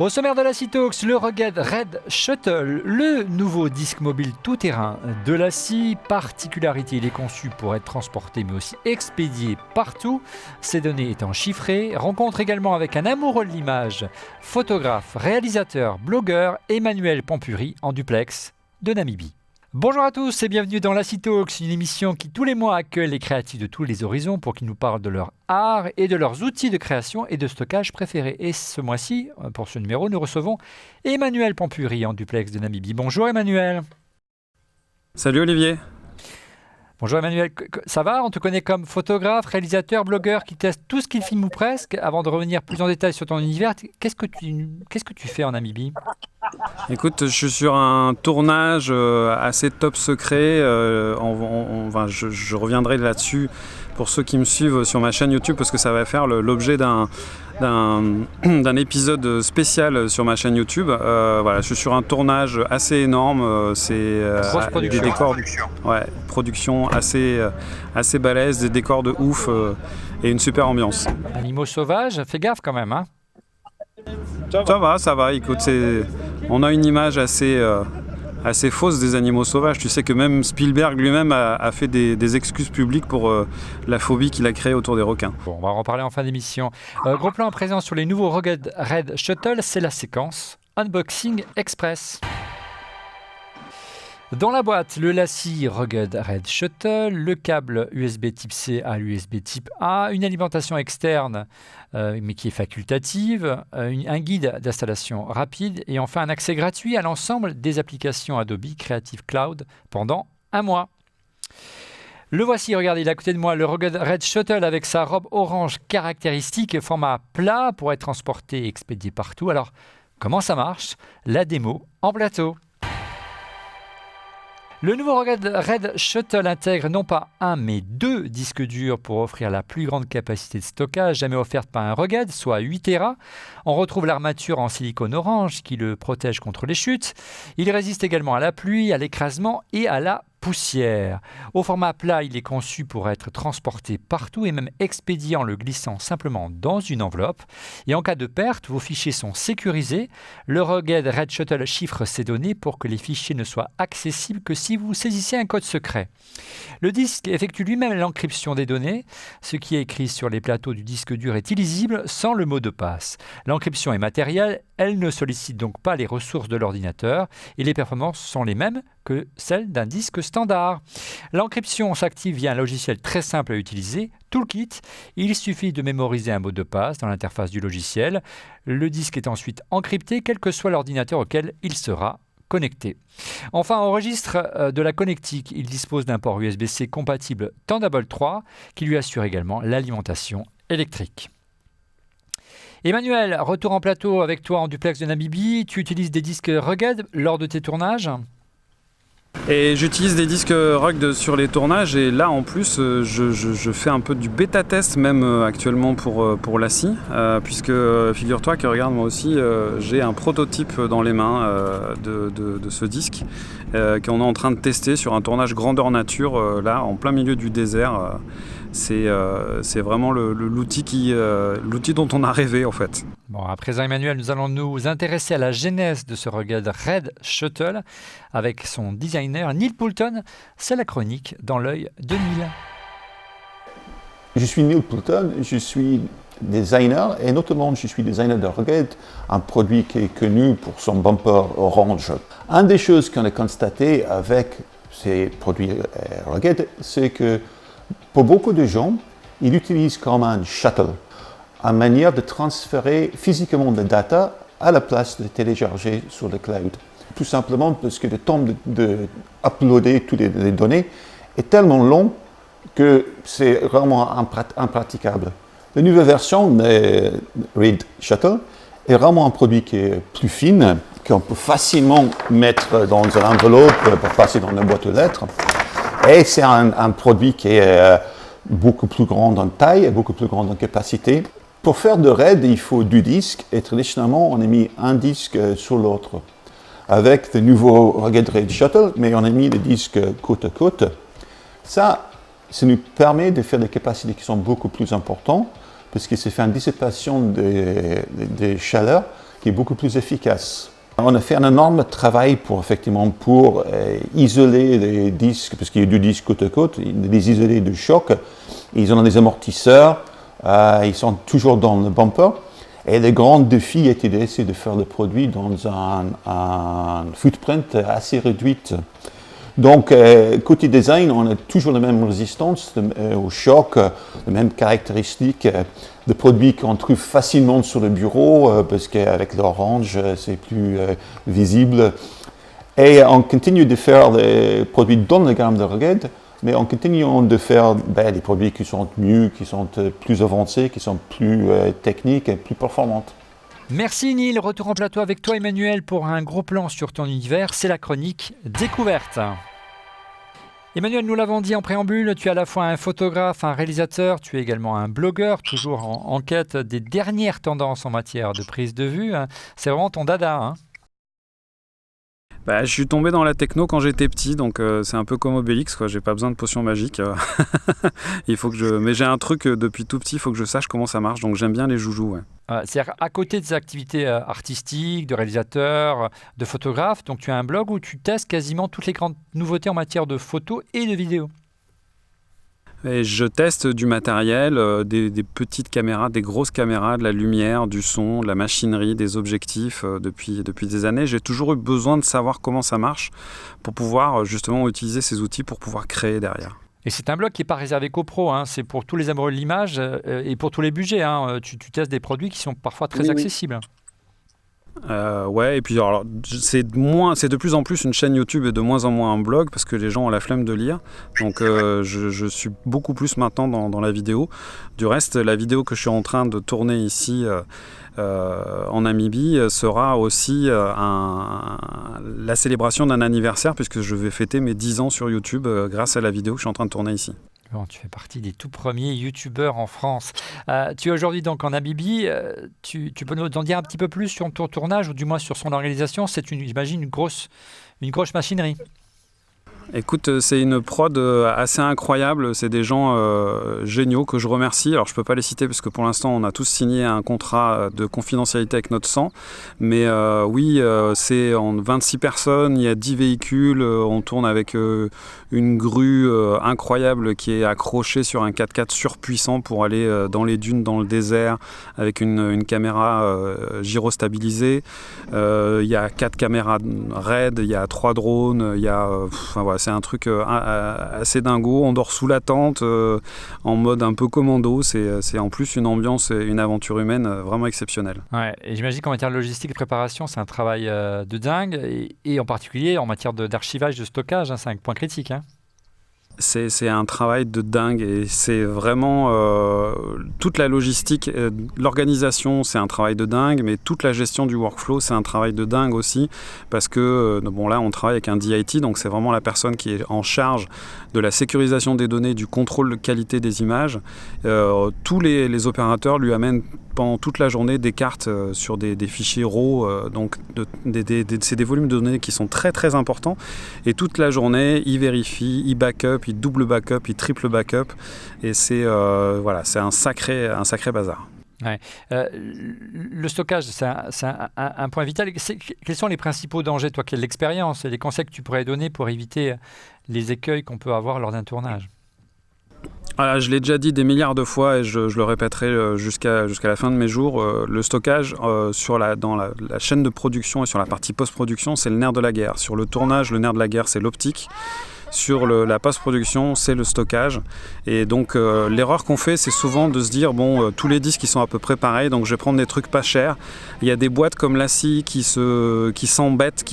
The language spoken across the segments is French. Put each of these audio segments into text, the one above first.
Au sommaire de la Talks, le Rugged Red Shuttle, le nouveau disque mobile tout-terrain de la scie. Particularité, il est conçu pour être transporté mais aussi expédié partout, ces données étant chiffrées. Rencontre également avec un amoureux de l'image, photographe, réalisateur, blogueur, Emmanuel Pampuri en duplex de Namibie. Bonjour à tous et bienvenue dans la Talks, une émission qui tous les mois accueille les créatifs de tous les horizons pour qu'ils nous parlent de leur art et de leurs outils de création et de stockage préférés. Et ce mois-ci, pour ce numéro, nous recevons Emmanuel Pampuri en duplex de Namibie. Bonjour Emmanuel. Salut Olivier. Bonjour Emmanuel, ça va? On te connaît comme photographe, réalisateur, blogueur qui teste tout ce qu'il filme ou presque. Avant de revenir plus en détail sur ton univers, qu'est-ce que tu fais en Namibie? Écoute, je suis sur un tournage assez top secret. Je reviendrai là-dessus pour ceux qui me suivent sur ma chaîne YouTube parce que ça va faire l'objet d'un épisode spécial sur ma chaîne YouTube. Je suis sur un tournage assez énorme. C'est des décors, production assez balèze, des décors de ouf et une super ambiance. Animaux sauvages, fais gaffe quand même, hein? Ça va. Écoute, on a une image assez fausse des animaux sauvages. Tu sais que même Spielberg lui-même a fait des excuses publiques pour la phobie qu'il a créée autour des requins. Bon, on va en parler en fin d'émission. Gros plan à présent sur les nouveaux Rugged Red Shuttle, c'est la séquence Unboxing Express. Dans la boîte, le LaCie Rugged Red Shuttle, le câble USB type C à l'USB type A, une alimentation externe mais qui est facultative, un guide d'installation rapide et enfin un accès gratuit à l'ensemble des applications Adobe Creative Cloud pendant un mois. Le voici, regardez, il est à côté de moi, le Rugged Red Shuttle avec sa robe orange caractéristique, format plat pour être transporté et expédié partout. Alors, comment ça marche? La démo en plateau. Le nouveau Rugged Red Shuttle intègre non pas un mais deux disques durs pour offrir la plus grande capacité de stockage jamais offerte par un Rugged, soit 8 Tera. On retrouve l'armature en silicone orange qui le protège contre les chutes. Il résiste également à la pluie, à l'écrasement et à la poussière. Au format plat, il est conçu pour être transporté partout et même expédié en le glissant simplement dans une enveloppe. Et en cas de perte, vos fichiers sont sécurisés. Le Rugged Red Shuttle chiffre ces données pour que les fichiers ne soient accessibles que si vous saisissez un code secret. Le disque effectue lui-même l'encryption des données. Ce qui est écrit sur les plateaux du disque dur est illisible sans le mot de passe. L'encryption est matérielle, elle ne sollicite donc pas les ressources de l'ordinateur et les performances sont les mêmes que celles d'un disque standard. L'encryption s'active via un logiciel très simple à utiliser, Toolkit. Il suffit de mémoriser un mot de passe dans l'interface du logiciel. Le disque est ensuite encrypté, quel que soit l'ordinateur auquel il sera connecté. Enfin, au registre de la connectique, il dispose d'un port USB-C compatible Thunderbolt 3 qui lui assure également l'alimentation électrique. Emmanuel, retour en plateau avec toi en duplex de Namibie. Tu utilises des disques Rugged lors de tes tournages? Et j'utilise des disques Rugged sur les tournages et là en plus je fais un peu du bêta test même actuellement pour LaCie puisque figure-toi que regarde moi aussi j'ai un prototype dans les mains de ce disque qu'on est en train de tester sur un tournage grandeur nature là en plein milieu du désert. C'est vraiment l'outil dont on a rêvé en fait. Bon, à présent Emmanuel, nous allons nous intéresser à la genèse de ce Rugged Red Shuttle avec son designer Neil Poulton. C'est la chronique dans l'œil de Neil. Je suis Neil Poulton, je suis designer et notamment je suis designer de Rugged, un produit qui est connu pour son bumper orange. Une des choses qu'on a constatées avec ces produits Rugged, c'est que pour beaucoup de gens, ils l'utilisent comme un shuttle, une manière de transférer physiquement des data à la place de télécharger sur le cloud. Tout simplement parce que le temps de uploader toutes les données est tellement long que c'est vraiment impraticable. La nouvelle version de Red Shuttle est vraiment un produit qui est plus fin, qu'on peut facilement mettre dans une enveloppe pour passer dans une boîte aux lettres. Et c'est un produit qui est beaucoup plus grand en taille et beaucoup plus grand en capacité. Pour faire de RAID, il faut deux disques et traditionnellement, on a mis un disque sur l'autre. Avec le nouveau Rugged Red Shuttle, mais on a mis les disques côte à côte. Ça nous permet de faire des capacités qui sont beaucoup plus importantes parce que ça fait une dissipation des chaleurs qui est beaucoup plus efficace. On a fait un énorme travail pour isoler les disques, parce qu'il y a 2 disques côte à côte, les isoler du choc. Ils ont des amortisseurs, ils sont toujours dans le bumper. Et le grand défi était d'essayer de faire le produit dans un footprint assez réduit. Donc, côté design, on a toujours la même résistance au choc, les mêmes caractéristiques de produits qu'on trouve facilement sur le bureau, parce qu'avec l'orange, c'est plus visible. Et on continue de faire les produits dans la gamme de Rugged, mais en continuant de faire des produits qui sont mieux, qui sont plus avancés, qui sont plus techniques et plus performantes. Merci Neil, retour en plateau avec toi Emmanuel pour un gros plan sur ton univers, c'est la chronique Découverte. Emmanuel, nous l'avons dit en préambule, tu es à la fois un photographe, un réalisateur, tu es également un blogueur, toujours en quête des dernières tendances en matière de prise de vue. C'est vraiment ton dada, hein? Je suis tombé dans la techno quand j'étais petit, donc c'est un peu comme Obélix, quoi. J'ai pas besoin de potions magiques. Mais j'ai un truc depuis tout petit, il faut que je sache comment ça marche, donc j'aime bien les joujoux. Ouais. C'est-à-dire à côté des activités artistiques, de réalisateur, de photographe, donc tu as un blog où tu testes quasiment toutes les grandes nouveautés en matière de photos et de vidéos. Et je teste du matériel, des petites caméras, des grosses caméras, de la lumière, du son, de la machinerie, des objectifs depuis des années. J'ai toujours eu besoin de savoir comment ça marche pour pouvoir justement utiliser ces outils pour pouvoir créer derrière. Et c'est un blog qui n'est pas réservé qu'aux pros, hein. C'est pour tous les amoureux de l'image et pour tous les budgets, hein. Tu testes des produits qui sont parfois très accessibles. Ouais, et puis alors, c'est de plus en plus une chaîne YouTube et de moins en moins un blog parce que les gens ont la flemme de lire. Donc je suis beaucoup plus maintenant dans la vidéo. Du reste, la vidéo que je suis en train de tourner ici en Namibie sera aussi la célébration d'un anniversaire puisque je vais fêter mes 10 ans sur YouTube grâce à la vidéo que je suis en train de tourner ici. Bon, tu fais partie des tout premiers youtubeurs en France. Tu es aujourd'hui donc en Namibie. Tu peux nous en dire un petit peu plus sur ton tournage ou du moins sur son organisation. C'est j'imagine une grosse machinerie. Écoute, c'est une prod assez incroyable, c'est des gens géniaux que je remercie. Alors je peux pas les citer parce que pour l'instant on a tous signé un contrat de confidentialité avec notre sang. Mais oui, c'est en 26 personnes, il y a 10 véhicules, on tourne avec une grue incroyable qui est accrochée sur un 4x4 surpuissant pour aller dans les dunes, dans le désert, avec une caméra gyrostabilisée. Il y a 4 caméras RAID, il y a 3 drones, il y a... voilà, c'est un truc assez dingo. On dort sous la tente, en mode un peu commando. C'est en plus une ambiance et une aventure humaine vraiment exceptionnelle. Ouais, et j'imagine qu'en matière de logistique et de préparation, c'est un travail de dingue. Et en particulier en matière d'archivage, de stockage, hein, c'est un point critique. Hein. C'est un travail de dingue et c'est vraiment toute la logistique, l'organisation c'est un travail de dingue, mais toute la gestion du workflow c'est un travail de dingue aussi parce que là on travaille avec un DIT, donc c'est vraiment la personne qui est en charge de la sécurisation des données, du contrôle de qualité des images. Tous les opérateurs lui amènent pendant toute la journée des cartes sur des fichiers RAW, donc c'est des volumes de données qui sont très très importants et toute la journée il vérifie, il backup, il double backup, il triple backup et c'est un sacré bazar. Ouais. Le stockage, c'est un point vital. Quels sont les principaux dangers, toi qui as de l'expérience, et les conseils que tu pourrais donner pour éviter les écueils qu'on peut avoir lors d'un tournage? Voilà, je l'ai déjà dit des milliards de fois et je le répéterai jusqu'à la fin de mes jours. Le stockage dans la chaîne de production et sur la partie post-production, c'est le nerf de la guerre. Sur le tournage, le nerf de la guerre, c'est l'optique. Sur la post-production, c'est le stockage. Et donc, l'erreur qu'on fait, c'est souvent de se dire, tous les disques, ils sont à peu près pareils, donc je vais prendre des trucs pas chers. Il y a des boîtes comme Lassie qui s'embêtent,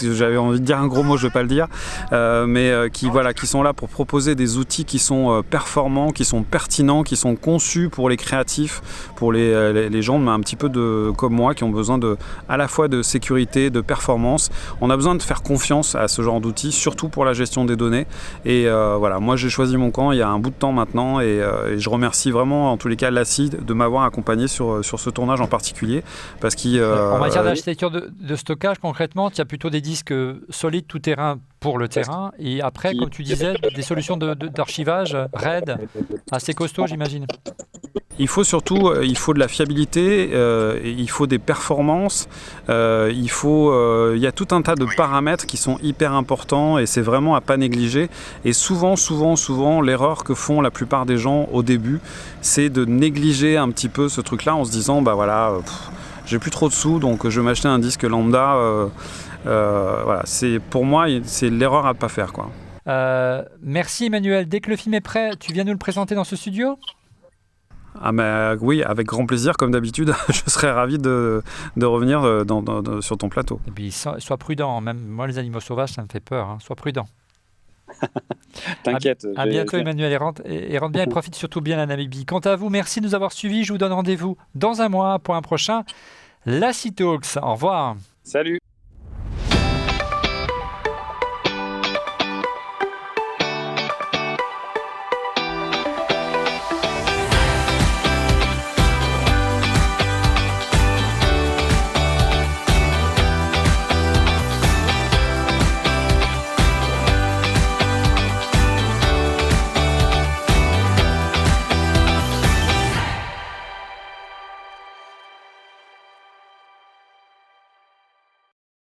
j'avais envie de dire un gros mot, je vais pas le dire, mais qui sont là pour proposer des outils qui sont performants, qui sont pertinents, qui sont conçus pour les créatifs, pour les gens un petit peu comme moi, qui ont besoin à la fois de sécurité, de performance. On a besoin de faire confiance à ce genre d'outils, surtout pour la gestion des données et moi j'ai choisi mon camp il y a un bout de temps maintenant et je remercie vraiment en tous les cas Lassie de m'avoir accompagné sur ce tournage en particulier parce en matière d'architecture de stockage concrètement tu as plutôt des disques solides tout terrain pour le terrain et après comme tu disais des solutions d'archivage RAID assez costauds j'imagine. Il faut surtout de la fiabilité, il faut des performances, il y a tout un tas de paramètres qui sont hyper importants et c'est vraiment à pas négliger. Et souvent, l'erreur que font la plupart des gens au début, c'est de négliger un petit peu ce truc-là en se disant, bah voilà, j'ai plus trop de sous, donc je vais m'acheter un disque lambda. Voilà, pour moi, c'est l'erreur à pas faire, quoi. Merci Emmanuel. Dès que le film est prêt, tu viens nous le présenter dans ce studio ? Ah bah oui, avec grand plaisir, comme d'habitude. Je serais ravi de revenir sur ton plateau. Et puis, sois prudent. Même moi, les animaux sauvages, ça me fait peur. Sois prudent. T'inquiète. À bientôt, Emmanuel. Et rentre bien et profite surtout bien la Namibie. Quant à vous, merci de nous avoir suivis. Je vous donne rendez-vous dans un mois pour un prochain Lassie Talks. Au revoir. Salut.